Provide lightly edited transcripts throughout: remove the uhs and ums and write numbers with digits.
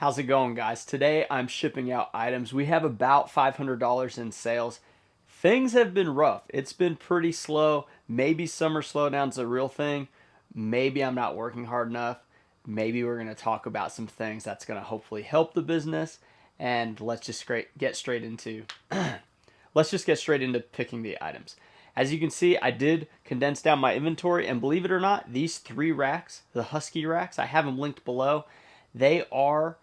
How's it going, guys? Today I'm shipping out items. We have about $500 in sales. Things have been rough. It's been pretty slow. Maybe summer slowdown's a real thing. Maybe I'm not working hard enough. Maybe we're going to talk about some things that's going to hopefully help the business. And get straight into let's just get straight into picking the items. As you can see, I did condense down my inventory, and believe it or not, these 3 racks, the Husky racks, I have them linked below. They are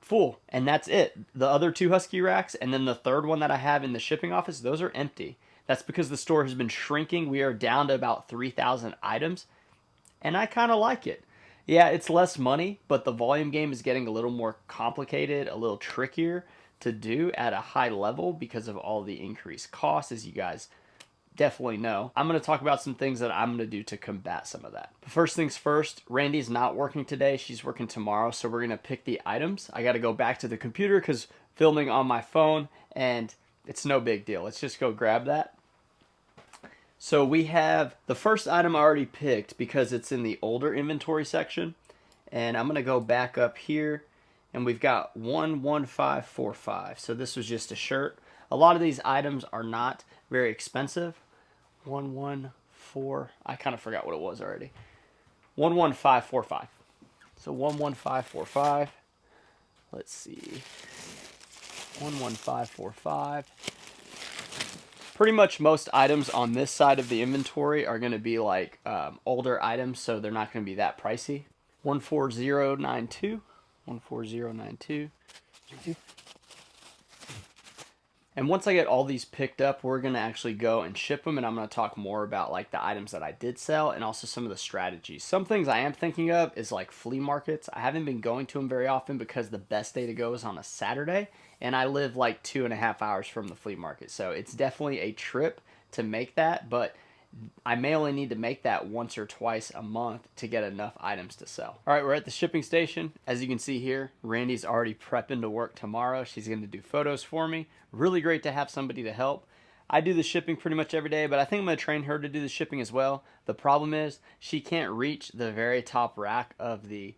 full, and that's it. The other 2 Husky racks and then the third one that I have in the shipping office, those are empty. That's because the store has been shrinking. We are down to about 3,000 items, and I kind of like it. Yeah, it's less money, but the volume game is getting a little more complicated, a little trickier to do at a high level because of all the increased costs, as you guys definitely know. I'm going to talk about some things that I'm going to do to combat some of that. But first things first, Randy's not working today. She's working tomorrow, so we're going to pick the items. I got to go back to the computer because filming on my phone, and it's no big deal. Let's just go grab that. So we have the first item I already picked because it's in the older inventory section. And I'm going to go back up here, and we've got 11545. So this was just a shirt. A lot of these items are not very expensive. 114, I kind of forgot what it was already. 11545. So 11545. Let's see. 11545. Pretty much most items on this side of the inventory are going to be like older items, so they're not going to be that pricey. 14092. 14092. And once I get all these picked up, we're going to actually go and ship them, and I'm going to talk more about like the items that I did sell and also some of the strategies. Some things I am thinking of is like flea markets. I haven't been going to them very often because the best day to go is on a Saturday, and I live like 2.5 hours from the flea market. So it's definitely a trip to make that, but I may only need to make that once or twice a month to get enough items to sell. All right, we're at the shipping station. As you can see here, Randy's already prepping to work tomorrow. She's going to do photos for me. Really great to have somebody to help. I do the shipping pretty much every day, but I think I'm going to train her to do the shipping as well. The problem is she can't reach the very top rack of the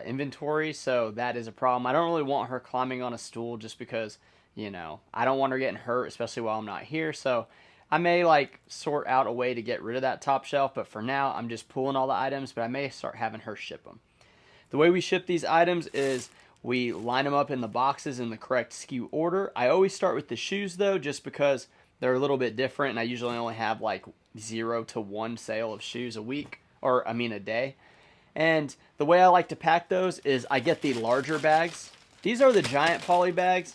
inventory, so that is a problem. I don't really want her climbing on a stool just because, you know, I don't want her getting hurt, especially while I'm not here. So I may like sort out a way to get rid of that top shelf, but for now I'm just pulling all the items, but I may start having her ship them. The way we ship these items is we line them up in the boxes in the correct SKU order. I always start with the shoes though, just because they're a little bit different, and I usually only have like 0 to 1 sale of shoes a week, or I mean a day. And the way I like to pack those is I get the larger bags. These are the giant poly bags.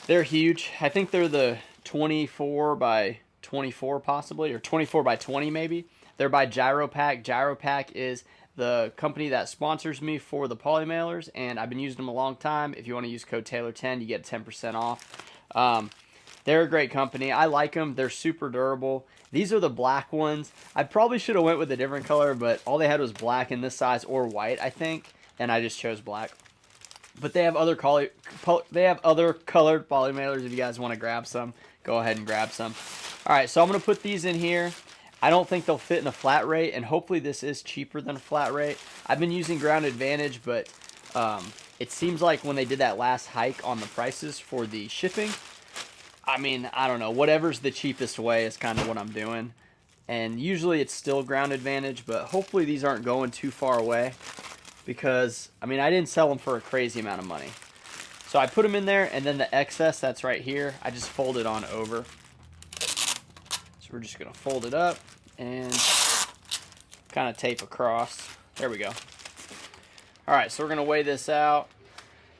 They're huge. I think they're the 24 by 24 possibly, or 24 by 20 maybe. They're by Jiaropack. Jiaropack is the company that sponsors me for the poly mailers, and I've been using them a long time. If you want to use code Taylor10, you get 10% off. They're a great company. I like them. They're super durable. These are the black ones. I probably should have went with a different color, but all they had was black in this size, or white, I think, and I just chose black. But they have other colored poly mailers. If you guys want to grab some, go ahead and grab some. All right, so I'm going to put these in here. I don't think they'll fit in a flat rate, and hopefully this is cheaper than a flat rate. I've been using Ground Advantage, but it seems like when they did that last hike on the prices for the shipping, I mean, I don't know. Whatever's the cheapest way is kind of what I'm doing. And usually it's still Ground Advantage, but hopefully these aren't going too far away because, I mean, I didn't sell them for a crazy amount of money. So I put them in there, and then the excess that's right here, I just fold it on over. So we're just going to fold it up and kind of tape across. There we go. All right, so we're going to weigh this out.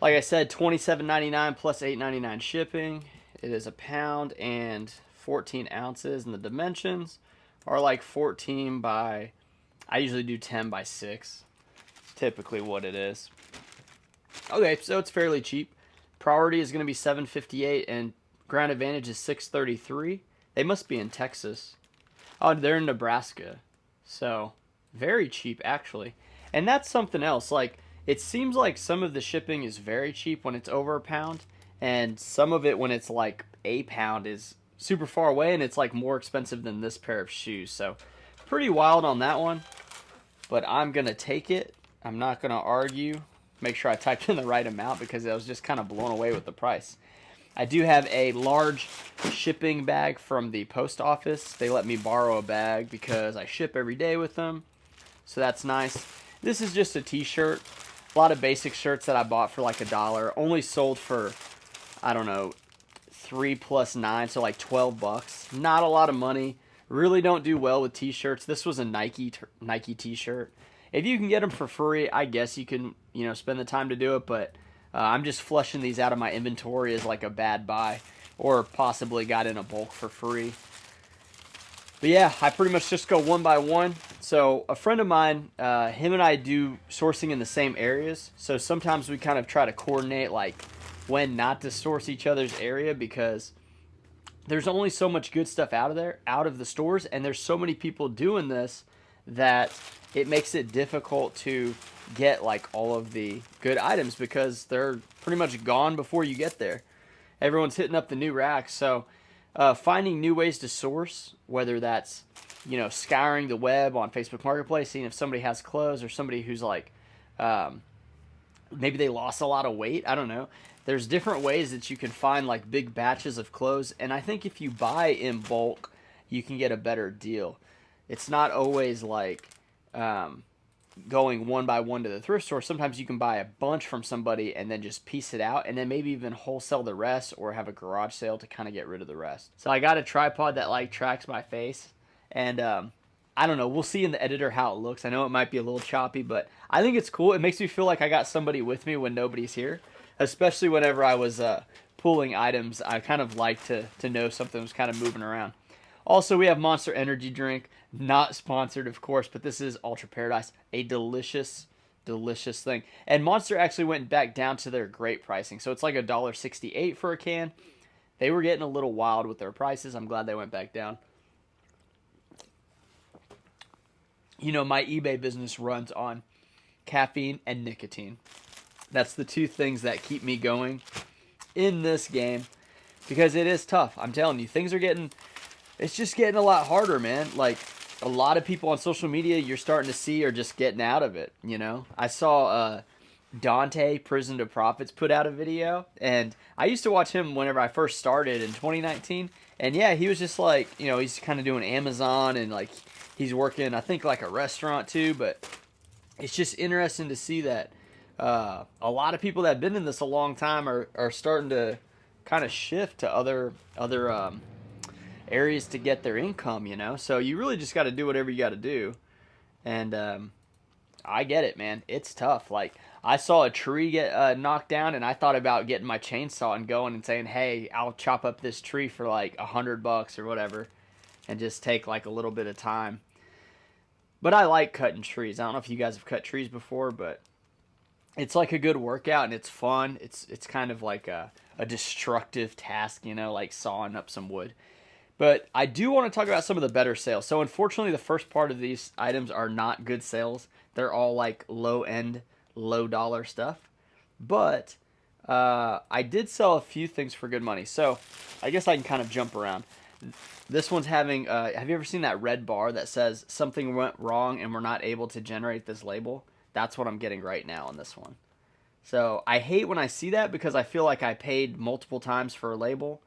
Like I said, $27.99 plus $8.99 shipping. It is a pound and 14 ounces, and the dimensions are like 14 by, I usually do 10 by 6. It's typically what it is. Okay, so it's fairly cheap. Priority is going to be $7.58, and Ground Advantage is $6.33. They must be in Texas. Oh, they're in Nebraska. So, very cheap, actually. And that's something else. Like, it seems like some of the shipping is very cheap when it's over a pound, and some of it when it's like a pound is super far away, and it's like more expensive than this pair of shoes. So, pretty wild on that one. But I'm going to take it. I'm not going to argue. make sure I typed in the right amount because I was just kind of blown away with the price. I do have a large shipping bag from the post office. They let me borrow a bag because I ship every day with them. So that's nice. This is just a t-shirt. A lot of basic shirts that I bought for like $1. Only sold for, I don't know, 3 plus 9, so like 12 bucks. Not a lot of money. Really don't do well with t-shirts. This was a Nike t-shirt. If you can get them for free, I guess you can, spend the time to do it, but I'm just flushing these out of my inventory as like a bad buy, or possibly got in a bulk for free. But yeah, I pretty much just go one by one. So a friend of mine, him and I do sourcing in the same areas. So sometimes we kind of try to coordinate like when not to source each other's area, because there's only so much good stuff out of there, out of the stores, and there's so many people doing this that it makes it difficult to get like all of the good items because they're pretty much gone before you get there. Everyone's hitting up the new racks. So finding new ways to source, whether that's scouring the web on Facebook Marketplace, seeing if somebody has clothes, or somebody who's like maybe they lost a lot of weight, I don't know. There's different ways that you can find like big batches of clothes, and I think if you buy in bulk you can get a better deal. It's not always like going one by one to the thrift store. Sometimes you can buy a bunch from somebody and then just piece it out, and then maybe even wholesale the rest, or have a garage sale to kind of get rid of the rest. So I got a tripod that like tracks my face, and I don't know, we'll see in the editor how it looks. I know it might be a little choppy, but I think it's cool. It makes me feel like I got somebody with me when nobody's here, especially whenever I was pulling items. I kind of like to know something was kind of moving around. Also, we have Monster Energy drink. Not sponsored, of course, but this is Ultra Paradise. A delicious, delicious thing. And Monster actually went back down to their great pricing. So it's like $1.68 for a can. They were getting a little wild with their prices. I'm glad they went back down. My eBay business runs on caffeine and nicotine. That's the two things that keep me going in this game, because it is tough. I'm telling you, it's just getting a lot harder, man. Like, a lot of people on social media you're starting to see are just getting out of it, I saw Dante, Prison to Profits, put out a video, and I used to watch him whenever I first started in 2019, and yeah, he was just like, he's kind of doing Amazon, and like he's working, I think, like a restaurant too, but it's just interesting to see that a lot of people that have been in this a long time are starting to kind of shift to other areas to get their income, So you really just got to do whatever you got to do. And I get it, man. It's tough. Like, I saw a tree get knocked down, and I thought about getting my chainsaw and going and saying, hey, I'll chop up this tree for like $100 or whatever, and just take like a little bit of time. But I like cutting trees. I don't know if you guys have cut trees before, but it's like a good workout, and it's fun. It's kind of like a destructive task, like sawing up some wood. But I do want to talk about some of the better sales. So unfortunately, the first part of these items are not good sales. They're all like low-end, low-dollar stuff. But I did sell a few things for good money. So I guess I can kind of jump around. This one's having, have you ever seen that red bar that says something went wrong and we're not able to generate this label? That's what I'm getting right now on this one. So I hate when I see that, because I feel like I paid multiple times for a label,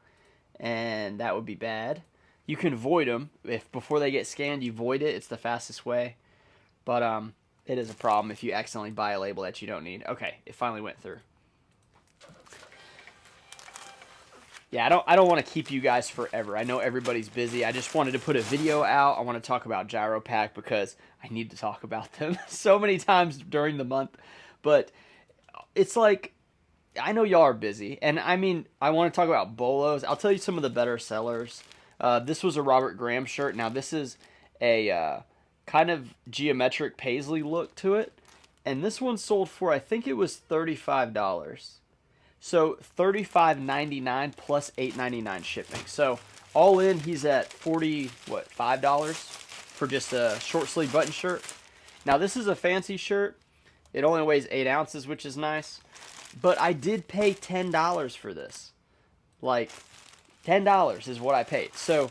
and that would be bad. You can void them. If before they get scanned you void it, it's the fastest way. But it is a problem if you accidentally buy a label that you don't need. Okay, it finally went through. Yeah, I don't want to keep you guys forever. I know everybody's busy. I just wanted to put a video out. I want to talk about Jiaropack because I need to talk about them so many times during the month. But it's like, I know y'all are busy, and I mean, I want to talk about bolos. I'll tell you some of the better sellers. This was a Robert Graham shirt. Now, this is a kind of geometric paisley look to it, and this one sold for, I think it was $35. So $35.99 plus $8.99 shipping. So all in, he's at $5 for just a short sleeve button shirt. Now, this is a fancy shirt. It only weighs 8 ounces, which is nice. But I did pay $10 for this. Like, $10 is what I paid. So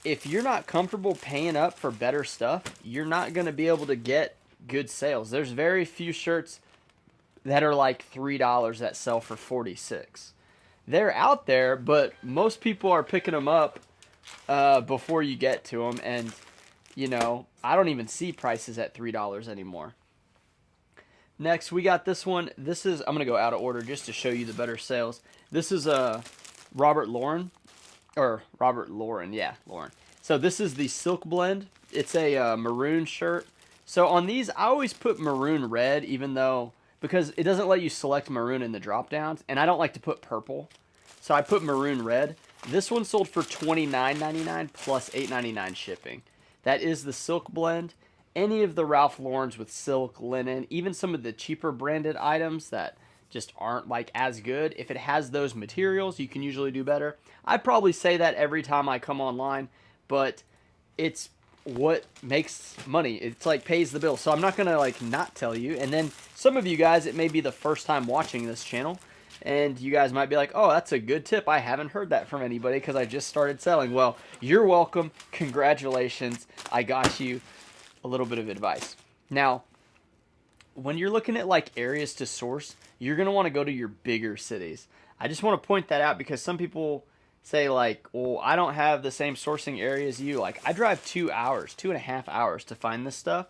if you're not comfortable paying up for better stuff, you're not going to be able to get good sales. There's very few shirts that are like $3 that sell for 46. They're out there, but most people are picking them up before you get to them, and I don't even see prices at $3 anymore. Next, we got this one. This is, I'm gonna go out of order just to show you the better sales. This is Robert Lauren, or Robert Lauren, yeah, Lauren. So this is the Silk Blend. It's a maroon shirt. So on these, I always put maroon red, even though, because it doesn't let you select maroon in the drop downs, and I don't like to put purple. So I put maroon red. This one sold for $29.99 plus $8.99 shipping. That is the Silk Blend. Any of the Ralph Laurens with silk, linen, even some of the cheaper branded items that just aren't like as good, if it has those materials, you can usually do better. I probably say that every time I come online, but it's what makes money. It's like pays the bill. So I'm not gonna like not tell you. And then some of you guys, it may be the first time watching this channel, and you guys might be like, oh, that's a good tip. I haven't heard that from anybody because I just started selling. Well, you're welcome. Congratulations. I got you a little bit of advice. Now, when you're looking at like areas to source, you're going to want to go to your bigger cities. I just want to point that out because some people say like, well, I don't have the same sourcing area as you. Like, I drive 2 hours, 2.5 hours to find this stuff.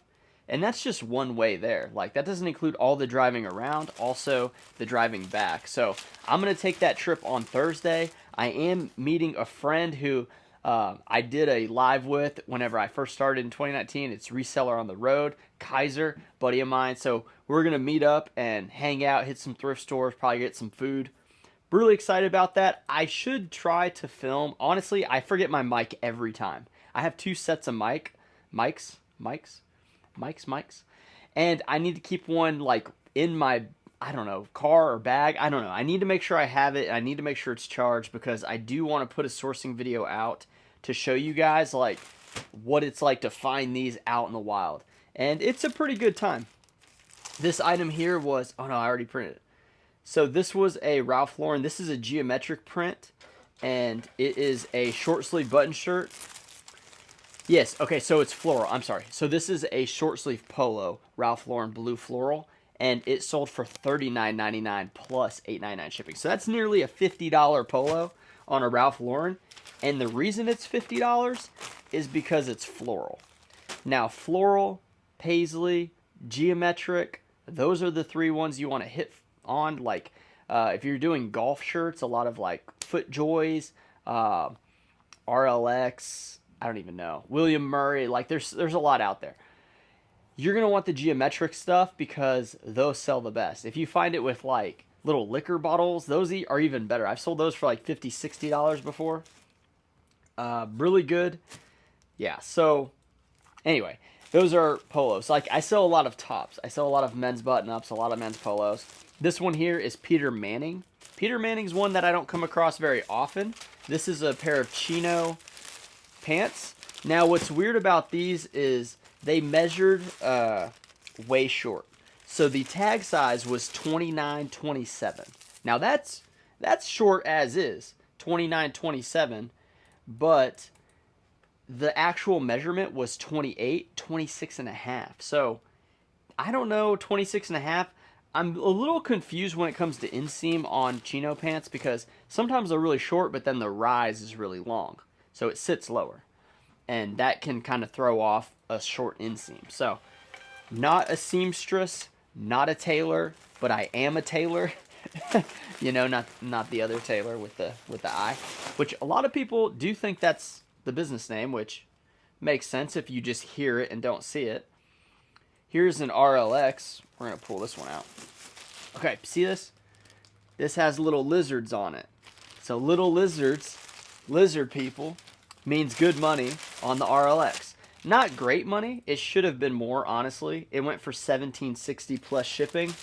And that's just one way there. Like, that doesn't include all the driving around, also the driving back. So I'm going to take that trip on Thursday. I am meeting a friend who I did a live with whenever I first started in 2019. It's Reseller on the Road, Kaiser, buddy of mine. So we're going to meet up and hang out, hit some thrift stores, probably get some food. Really excited about that. I should try to film. Honestly, I forget my mic every time. I have 2 sets of mics, and I need to keep one like in my, I don't know, car or bag. I don't know. I need to make sure I have it. I need to make sure it's charged because I do want to put a sourcing video out to show you guys like what it's like to find these out in the wild. And it's a pretty good time. This item here was, oh no, I already printed it. So this was a Ralph Lauren. This is a geometric print, and it is a short sleeve button shirt. Yes, okay, so it's floral. I'm sorry. So this is a short sleeve polo, Ralph Lauren blue floral, and it sold for $39.99 plus $8.99 shipping. So that's nearly a $50 polo on a Ralph Lauren, and the reason it's $50 is because it's floral. Now, floral, paisley, geometric, those are the 3 ones you want to hit on. Like, if you're doing golf shirts, a lot of like FootJoys, RLX, I don't even know, William Murray, like there's a lot out there. You're going to want the geometric stuff because those sell the best. If you find it with like little liquor bottles, those are even better. I've sold those for like $50, $60 before. Really good. Yeah, so anyway, those are polos. Like, I sell a lot of tops. I sell a lot of men's button-ups, a lot of men's polos. This one here is Peter Manning. Peter Manning's one that I don't come across very often. This is a pair of chino pants. Now, what's weird about these is they measured way short. So the tag size was 29-27. Now, that's short as is, 29-27, but the actual measurement was 28, 26 and a half. So I don't know, 26 and a half. I'm a little confused when it comes to inseam on chino pants because sometimes they're really short, but then the rise is really long. So it sits lower. And that can kind of throw off a short inseam. So not a seamstress, not a tailor, but I am a tailor. You know, not the other Taylor with the I, which a lot of people do think that's the business name, which makes sense if you just hear it and don't see it. Here's an RLX. We're going to pull this one out. Okay, see this? This has little lizards on it. So little lizards, lizard people, means good money on the RLX. Not great money. It should have been more, honestly. It went for $17.60 plus shipping,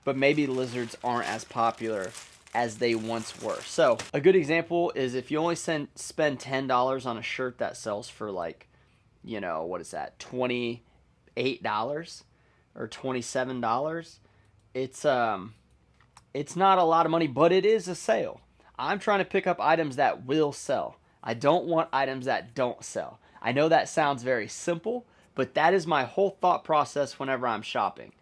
but maybe lizards aren't as popular as they once were. So a good example is if you only spend $10 on a shirt that sells for like, you know, what is that, $28 or $27, it's not a lot of money, but it is a sale. I'm trying to pick up items that will sell. I don't want items that don't sell. I know that sounds very simple, but that is my whole thought process whenever I'm shopping.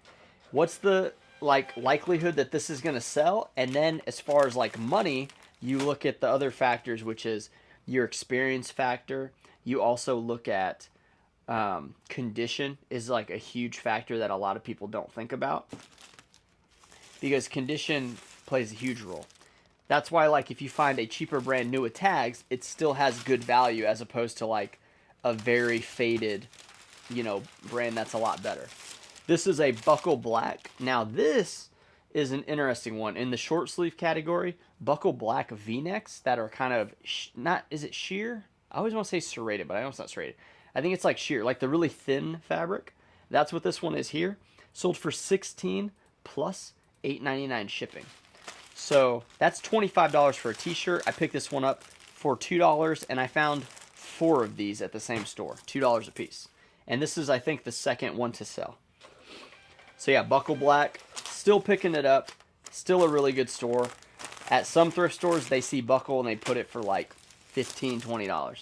What's the like likelihood that this is going to sell, and then as far as like money, you look at the other factors, which is your experience factor. You also look at condition is like a huge factor that a lot of people don't think about, because condition plays a huge role. That's why, like, if you find a cheaper brand new with tags, it still has good value as opposed to like a very faded, brand that's a lot better. This is a buckle black. Now this is an interesting one in the short sleeve category. Buckle black V-necks that are kind of not. Is it sheer? I always want to say serrated, but I know it's not serrated. I think it's like sheer, like the really thin fabric. That's what this one is here. Sold for 16 plus $8.99 shipping. So that's $25 for a t-shirt. I picked this one up for $2, and I found 4 of these at the same store, $2 a piece. And this is, I think, the second one to sell. So yeah, Buckle Black, still picking it up. Still a really good store. At some thrift stores, they see Buckle and they put it for like $15, $20.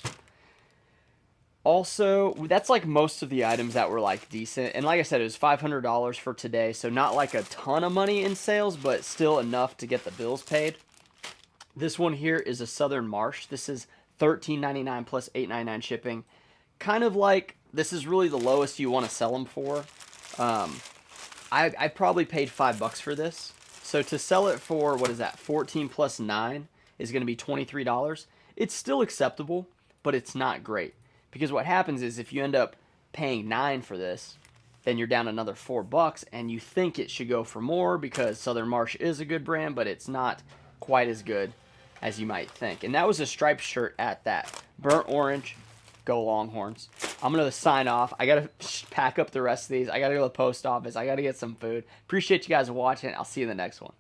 Also, that's like most of the items that were like decent. And like I said, it was $500 for today. So not like a ton of money in sales, but still enough to get the bills paid. This one here is a Southern Marsh. This is $13.99 plus $8.99 shipping. Kind of like, this is really the lowest you want to sell them for. I probably paid $5 for this. So to sell it for, what is that, 14 plus 9 is going to be $23. It's still acceptable, but it's not great. Because what happens is if you end up paying 9 for this, then you're down another $4, and you think it should go for more because Southern Marsh is a good brand, but it's not quite as good as you might think. And that was a striped shirt at that. Burnt orange. Go Longhorns. I'm going to sign off. I got to pack up the rest of these. I got to go to the post office. I got to get some food. Appreciate you guys watching. I'll see you in the next one.